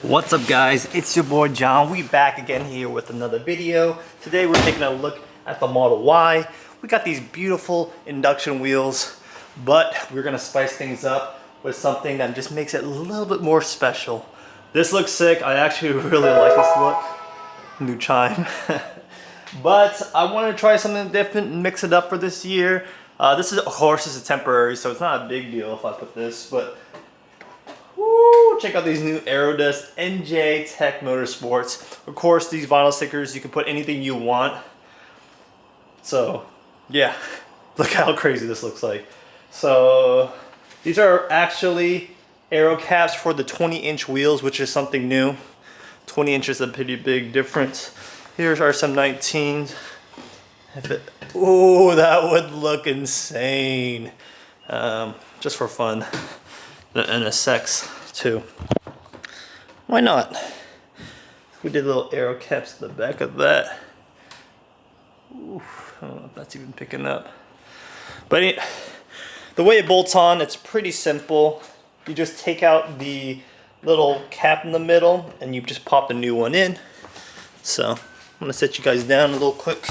What's up guys, it's your boy John. We back again here with another video. Today we're taking a look at the Model Y. We got these beautiful induction wheels, but we're gonna spice things up with something that just makes it a little bit more special. This looks sick. I actually really like this look. New chime. But I want to try something different and mix it up for this year. This is, of course, this is temporary, so it's not a big deal if I put this, but woo, check out these new Aero NJ Tech Motorsports. Of course, these vinyl stickers, you can put anything you want. So, yeah, look how crazy this looks like. So, these are actually Aero caps for the 20-inch wheels, which is something new. 20 inches is a pretty big difference. Here's our some 19s. Oh, that would look insane. Just for fun. And a sex too. Why not? We did little Aero caps at the back of that. Oof, I don't know if that's even picking up. But the way it bolts on, it's pretty simple. You just take out the little cap in the middle and you just pop the new one in. So I'm gonna set you guys down real quick.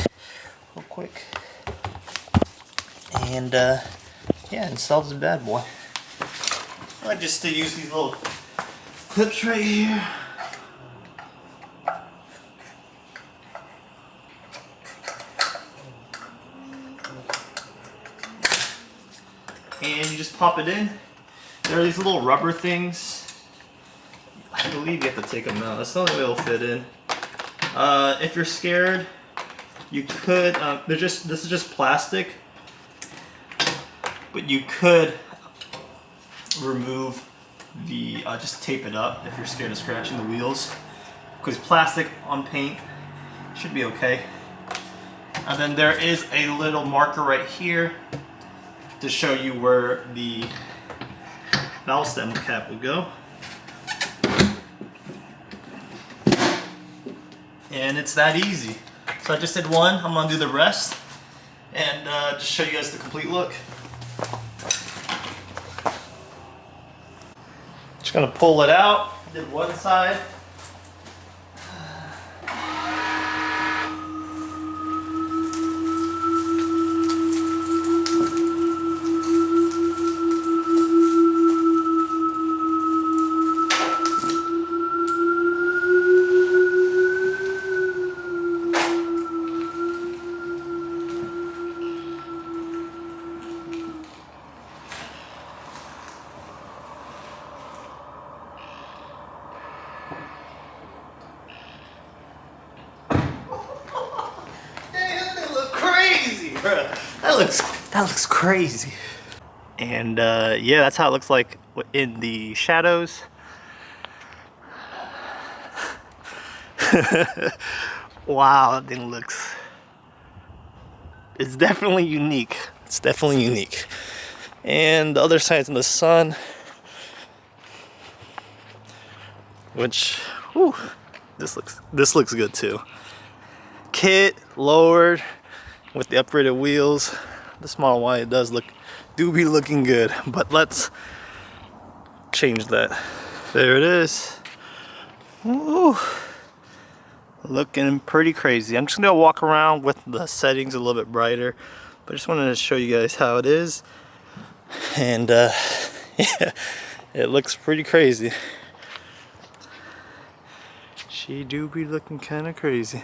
And yeah, install this bad boy. I just use these little clips right here. And you just pop it in. There are these little rubber things. I believe you have to take them out. That's the only way it'll fit in. If you're scared, you could. This is just plastic, but you could remove the just tape it up if you're scared of scratching the wheels, because plastic on paint should be okay. And then there is a little marker right here to show you where the valve stem cap would go. And it's that easy. So I just did one, I'm gonna do the rest and just show you guys the complete look. Just gonna pull it out, did one side. That looks crazy. And yeah, that's how it looks like in the shadows. Wow, that thing looks, it's definitely unique. It's definitely unique. And the other side's in the sun, which, whew, this looks good too. Kit lowered with the upgraded wheels. This Model Y, it do be looking good, but let's change that. There it is. Ooh, looking pretty crazy. I'm just gonna walk around with the settings a little bit brighter, but I just wanted to show you guys how it is. And yeah, it looks pretty crazy. She do be looking kind of crazy.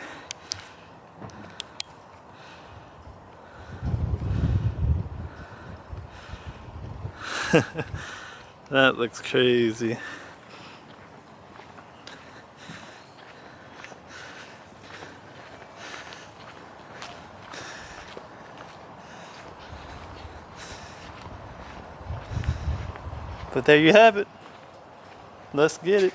That looks crazy. But there you have it. Let's get it.